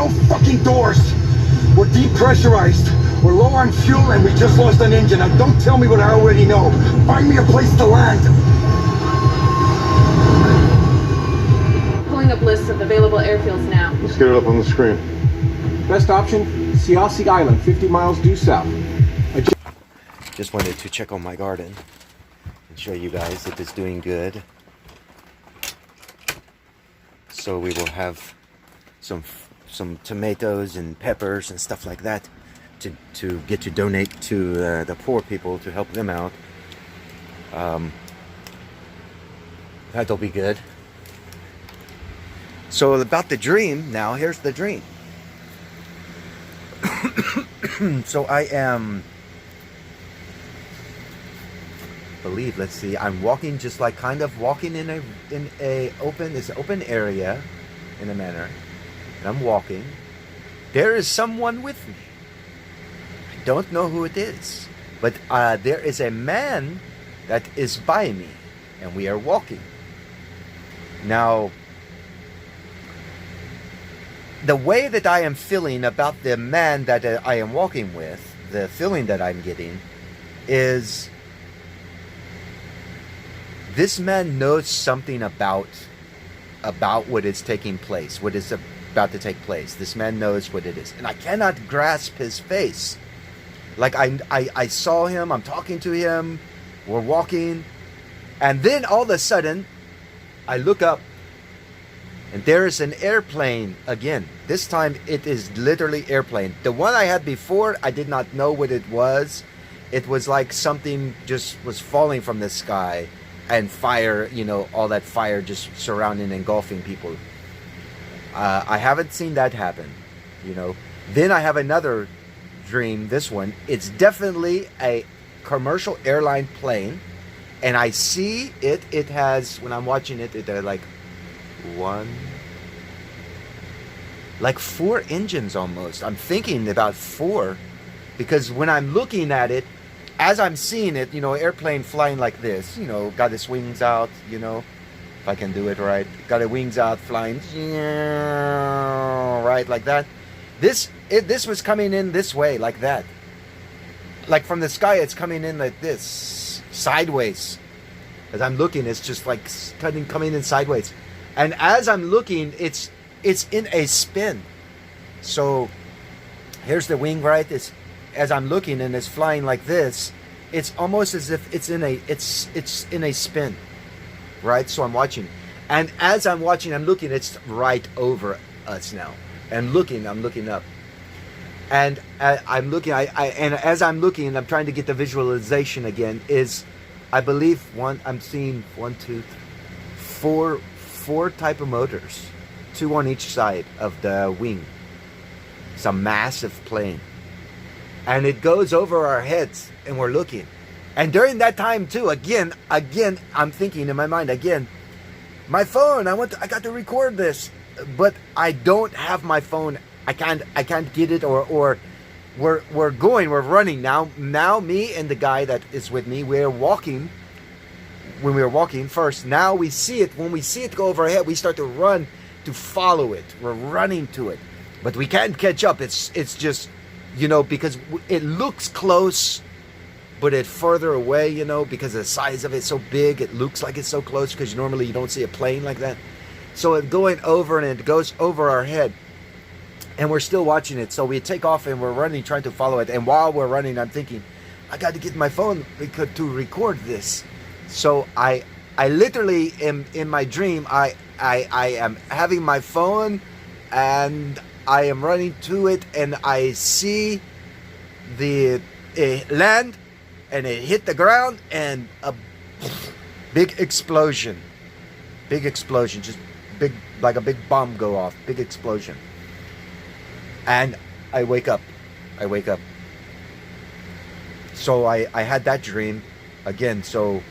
no fucking doors. We're depressurized. We're low on fuel and we just lost an engine. Now don't tell me what I already know. Find me a place to land. Pulling up lists of available airfields now. Let's get it up on the screen. Best option, Siasi Island, 50 miles due south. Just wanted to check on my garden and show you guys if it's doing good. So we will have some tomatoes and peppers and stuff like that to get to donate to the poor people to help them out. That'll be good. So about the dream, now here's the dream. So I am, let's see, I'm walking just like kind of walking in a open area in a manner, and I'm walking. There is someone with me. I don't know who it is, but there is a man that is by me, and we are walking. Now, the way that I am feeling about the man that I am walking with, the feeling that I'm getting is this man knows something about what is taking place, what is about to take place. This man knows what it is. And I cannot grasp his face. Like I saw him, I'm talking to him, we're walking, and then all of a sudden, I look up, and there is an airplane again. This time it is literally airplane. The one I had before, I did not know what it was. It was like something just was falling from the sky and fire, you know, all that fire just surrounding, engulfing people. I haven't seen that happen, you know. Then I have another dream, this one. It's definitely a commercial airline plane. And I see it, it has, when I'm watching it, it like like 4 engines almost. I'm thinking about 4, because when I'm looking at it, as I'm seeing it, you know, airplane flying like this, you know, got its wings out, you know, if I can do it right, got its wings out, flying, right, like that. This was coming in this way, like that. Like from the sky, it's coming in like this, sideways. As I'm looking, it's just like coming in sideways. And as I'm looking, it's in a spin. So here's the wing, right? As I'm looking and it's flying like this, it's almost as if it's in a spin, right? So I'm watching, and as I'm watching, I'm looking. It's right over us now, and I'm looking up, and I'm looking. And as I'm looking, I'm trying to get the visualization again. I believe I'm seeing 1, 2, 3, 4 type of motors, 2 on each side of the wing. It's a massive plane. And it goes over our heads, and we're looking. And during that time too, again, I'm thinking in my mind, again, my phone, I got to record this, but I don't have my phone. I can't get it, or we're running now. Now me and the guy that is with me, we're walking. When we were walking first, now we see it. When we see it go over our head, we start to run to follow it. We're running to it, but we can't catch up. It's just, you know, because it looks close, but it's further away, you know, because the size of it's so big, it looks like it's so close, because normally you don't see a plane like that. So it's going over, and it goes over our head, and we're still watching it. So we take off and we're running, trying to follow it. And while we're running, I'm thinking, I got to get my phone to record this. So I literally am in my dream. I am having my phone, and I am running to it, and I see the land, and it hit the ground, and a big explosion, just big, like a big bomb go off, big explosion. And I wake up. So I had that dream again. So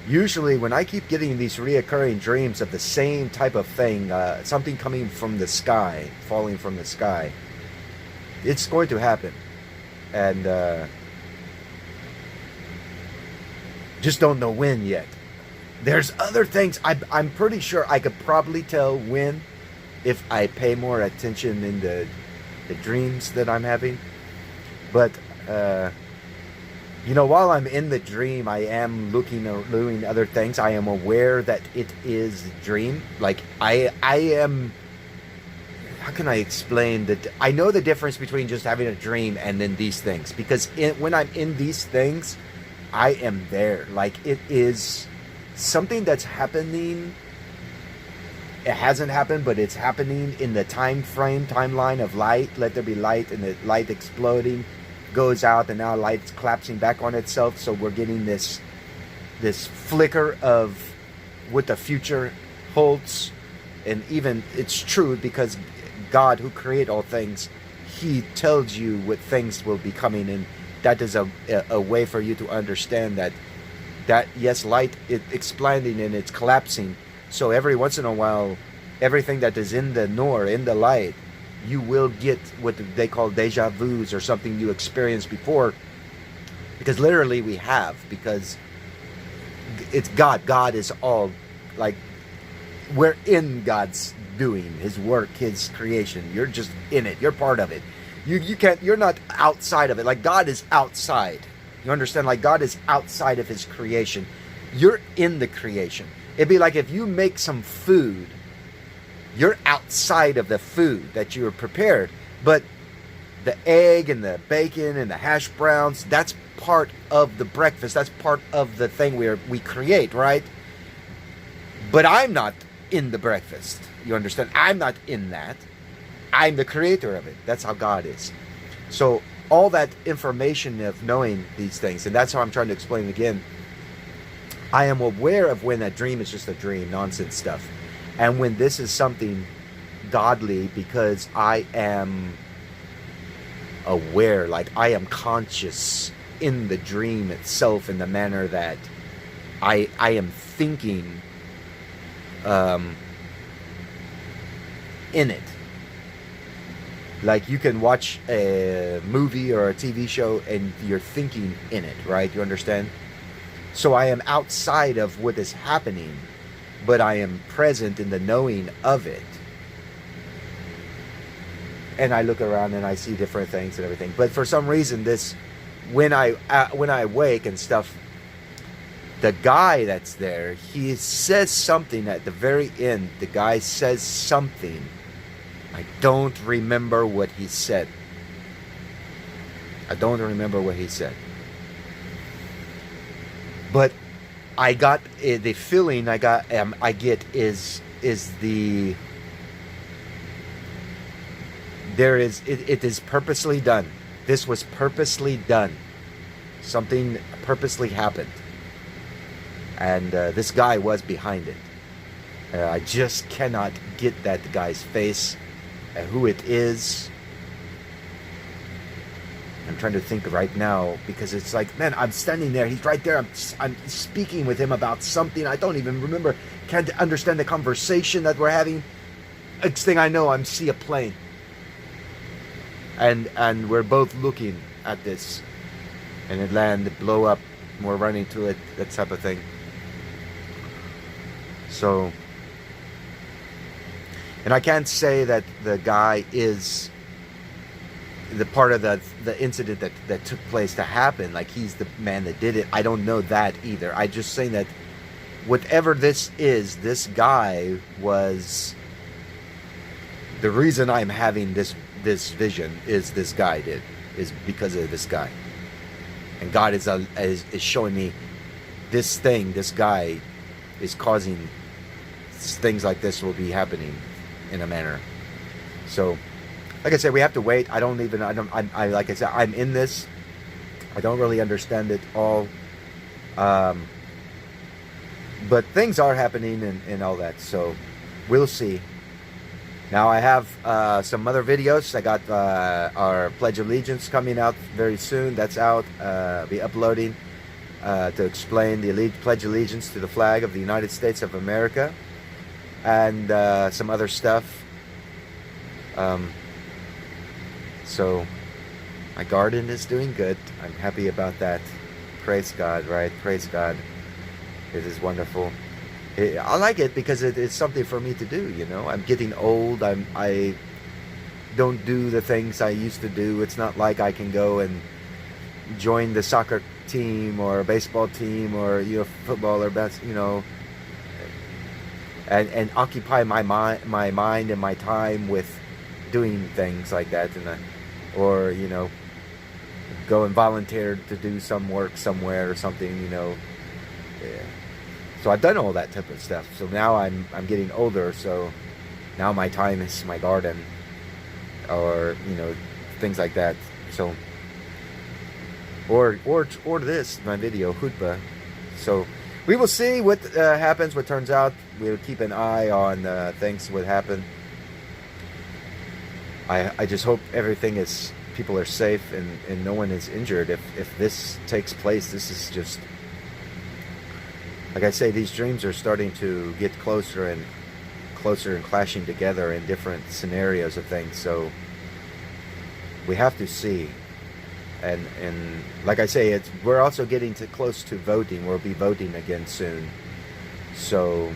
usually when I keep getting these reoccurring dreams of the same type of thing, something coming from the sky, falling from the sky, it's going to happen. And just don't know when yet. There's other things. I'm pretty sure I could probably tell when, if I pay more attention in the dreams that I'm having. But you know, while I'm in the dream, I am looking or doing other things. I am aware that it is a dream. Like I am. How can I explain that? I know the difference between just having a dream and then these things, because when I'm in these things, I am there. Like it is something that's happening. It hasn't happened, but it's happening in the timeline of light. Let there be light, and the light exploding goes out, and now light's collapsing back on itself. So we're getting this flicker of what the future holds. And even it's true, because God, who created all things, He tells you what things will be coming, and that is a way for you to understand that yes, light is expanding and it's collapsing. So every once in a while, everything that is in the in the light, you will get what they call deja vus, or something you experienced before, because literally we have, because it's God. God is all, like, we're in God's doing, His work, His creation. You're just in it. You're part of it. You can't, you're not outside of it. Like God is outside. You understand? Like God is outside of His creation. You're in the creation. It'd be like if you make some food, you're outside of the food that you were prepared. But the egg and the bacon and the hash browns, that's part of the breakfast. That's part of the thing we create, right? But I'm not in the breakfast. You understand? I'm not in that. I'm the creator of it. That's how God is. So all that information of knowing these things, and that's how I'm trying to explain it again. I am aware of when a dream is just a dream, nonsense stuff. And when this is something godly, because I am aware, like I am conscious in the dream itself, in the manner that I am thinking in it. Like you can watch a movie or a TV show and you're thinking in it, right? You understand? So I am outside of what is happening, but I am present in the knowing of it. And I look around and I see different things and everything. But for some reason, when I wake and stuff, the guy that's there, he says something at the very end. The guy says something. I don't remember what he said. I don't remember what he said. But I got the feeling I get is the there is it is purposely done. This was purposely done. Something purposely happened. And this guy was behind it. I just cannot get that guy's face, who it is. I'm trying to think right now, because it's like, man, I'm standing there. He's right there. I'm speaking with him about something. I don't even remember. Can't understand the conversation that we're having. Next thing I know, I see a plane. And we're both looking at this. And it land, it blow up. We're running to it, that type of thing. So, and I can't say that the guy is the part of the incident that took place to happen, like he's the man that did it. I don't know that either. I just saying that whatever this is, this guy was the reason I'm having this vision. Is this guy is because of this guy, and God is showing me this thing. This guy is causing things like this will be happening in a manner. So, like I said, we have to wait. I like I said, I'm in this. I don't really understand it all. But things are happening and all that. So, we'll see. Now, I have some other videos. I got our Pledge of Allegiance coming out very soon. That's out. Be uploading to explain the Pledge of Allegiance to the flag of the United States of America. And some other stuff. So my garden is doing good. I'm happy about that. Praise God, right? Praise God. It is wonderful. I like it because it's something for me to do. You know, I'm getting old. I don't do the things I used to do. It's not like I can go and join the soccer team or a baseball team or football or and occupy my mind and my time with doing things like that, or go and volunteer to do some work somewhere or something. Yeah. So I've done all that type of stuff. So now I'm getting older. So now my time is my garden, or things like that. So or this my video Hutba. So we will see what happens, what turns out. We'll keep an eye on things what happen. I just hope people are safe and no one is injured. If this takes place, this is just, like I say, these dreams are starting to get closer and clashing together in different scenarios of things. So we have to see. And like I say, we're also getting close to voting. We'll be voting again soon. So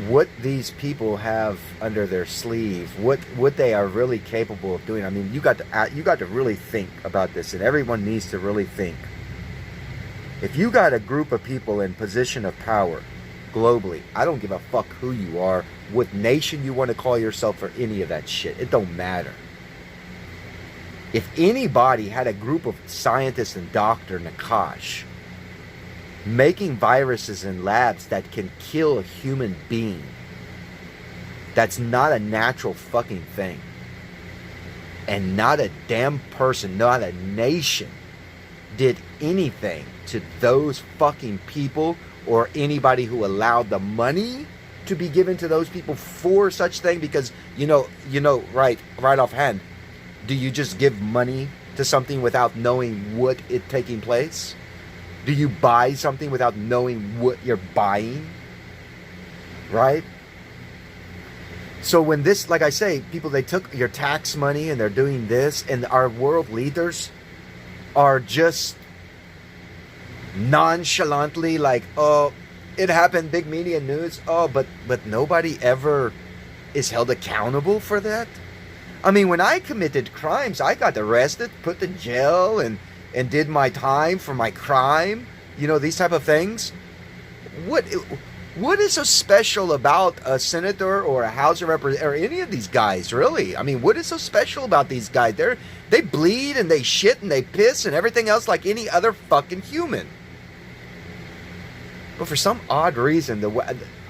what these people have under their sleeve, what they are really capable of doing. I mean, you got to really think about this, and everyone needs to really think. If you got a group of people in position of power globally, I don't give a fuck who you are, what nation you want to call yourself, or any of that shit. It don't matter. If anybody had a group of scientists and Dr. Nakash making viruses in labs that can kill a human being, that's not a natural fucking thing. And not a damn person, not a nation did anything to those fucking people or anybody who allowed the money to be given to those people for such thing. Because right offhand, do you just give money to something without knowing what is taking place? Do you buy something without knowing what you're buying? Right? So when this, like I say, people, they took your tax money and they're doing this, and our world leaders are just nonchalantly like, oh, it happened, big media news. Oh, but nobody ever is held accountable for that. I mean, when I committed crimes, I got arrested, put in jail, and did my time for my crime. These type of things. What is so special about a senator or a House of Representatives or any of these guys, really? I mean, what is so special about these guys? They bleed and they shit and they piss and everything else like any other fucking human. But for some odd reason,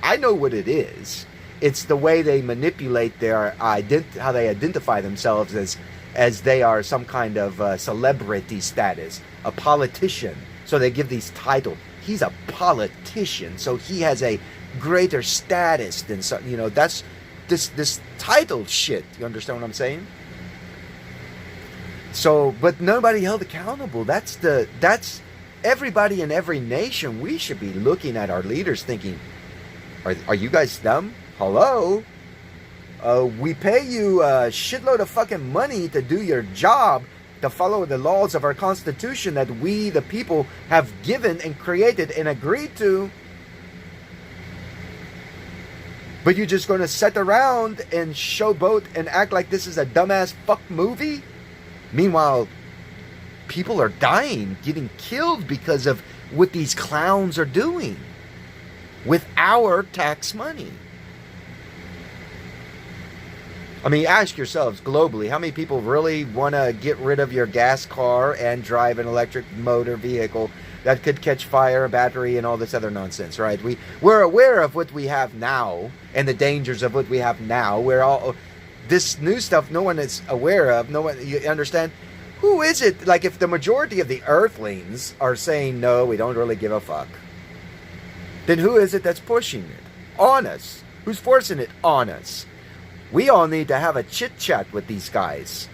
I know what it is. It's the way they manipulate their how they identify themselves as they are some kind of celebrity status, a politician. So they give these titles. He's a politician, so he has a greater status than some. That's this title shit. You understand what I'm saying? So, but nobody held accountable. That's everybody in every nation. We should be looking at our leaders, thinking, are you guys dumb? Hello? We pay you a shitload of fucking money to do your job, to follow the laws of our Constitution that we, the people, have given and created and agreed to. But you're just going to sit around and showboat and act like this is a dumbass fuck movie? Meanwhile, people are dying, getting killed because of what these clowns are doing with our tax money. I mean, ask yourselves globally, how many people really want to get rid of your gas car and drive an electric motor vehicle that could catch fire, a battery, and all this other nonsense, right? We're aware of what we have now and the dangers of what we have now. We're all, this new stuff no one is aware of. No one, you understand? Who is it? Like, if the majority of the earthlings are saying, no, we don't really give a fuck, then who is it that's pushing it on us? Who's forcing it on us? We all need to have a chit-chat with these guys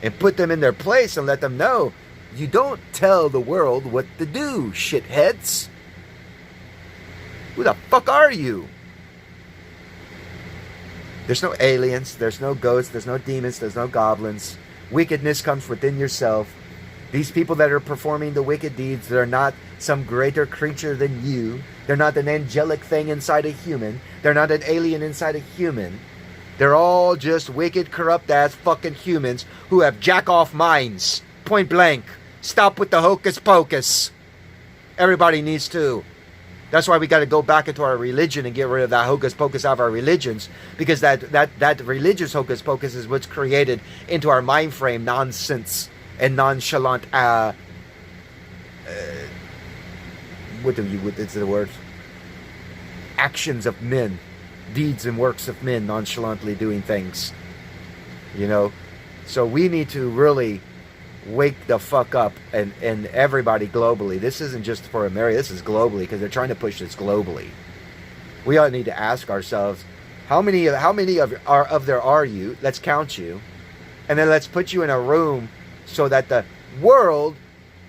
and put them in their place and let them know, you don't tell the world what to do, shitheads. Who the fuck are you? There's no aliens, there's no ghosts, there's no demons, there's no goblins. Wickedness comes within yourself. These people that are performing the wicked deeds, they're not some greater creature than you. They're not an angelic thing inside a human. They're not an alien inside a human. They're all just wicked, corrupt-ass fucking humans who have jack-off minds. Point blank. Stop with the hocus pocus. Everybody needs to. That's why we got to go back into our religion and get rid of that hocus pocus out of our religions. Because that religious hocus pocus is what's created into our mind frame nonsense and nonchalant what is the word? Actions of men, deeds and works of men, nonchalantly doing things. You know, so we need to really wake the fuck up, and everybody globally. This isn't just for America. This is globally, because they're trying to push this globally. We all need to ask ourselves, how many of there are you? Let's count you, and then let's put you in a room so that the world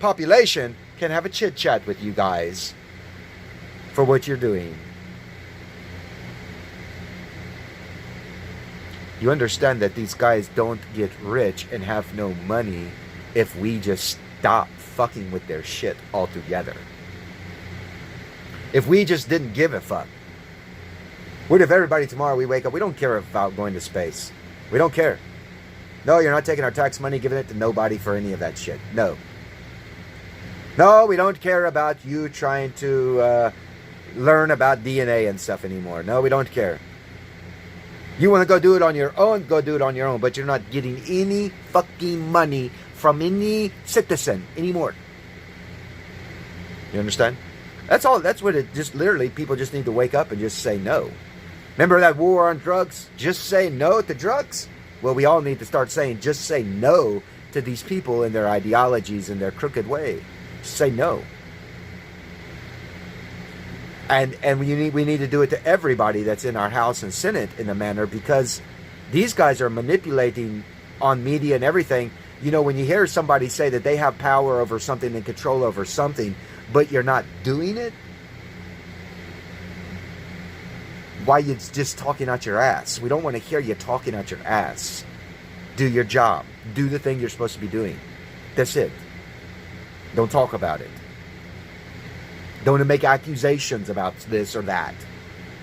population can have a chit chat with you guys for what you're doing. You understand that these guys don't get rich and have no money if we just stop fucking with their shit altogether. If we just didn't give a fuck. What if everybody tomorrow we wake up, we don't care about going to space. We don't care. No, you're not taking our tax money, giving it to nobody for any of that shit. No. No, we don't care about you trying to learn about DNA and stuff anymore. No, we don't care. You want to go do it on your own, go do it on your own. But you're not getting any fucking money from any citizen anymore. You understand? That's all. That's what it just literally, people just need to wake up and just say no. Remember that war on drugs? Just say no to drugs? Well, we all need to start saying just say no to these people and their ideologies and their crooked way. Say no. And we need to do it to everybody that's in our House and Senate in a manner, because these guys are manipulating on media and everything. You know, when you hear somebody say that they have power over something and control over something, but you're not doing it, why you just talking out your ass? We don't want to hear you talking out your ass. Do your job. Do the thing you're supposed to be doing. That's it. Don't talk about it. Don't make accusations about this or that,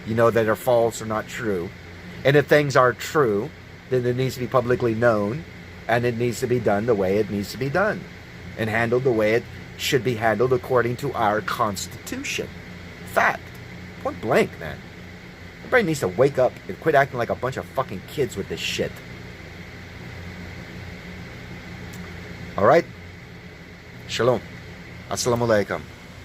you know, that are false or not true. And if things are true, then it needs to be publicly known, and it needs to be done the way it needs to be done, and handled the way it should be handled according to our Constitution. Fact. Point blank, man. Everybody needs to wake up and quit acting like a bunch of fucking kids with this shit. Alright? Shalom. Assalamu alaikum.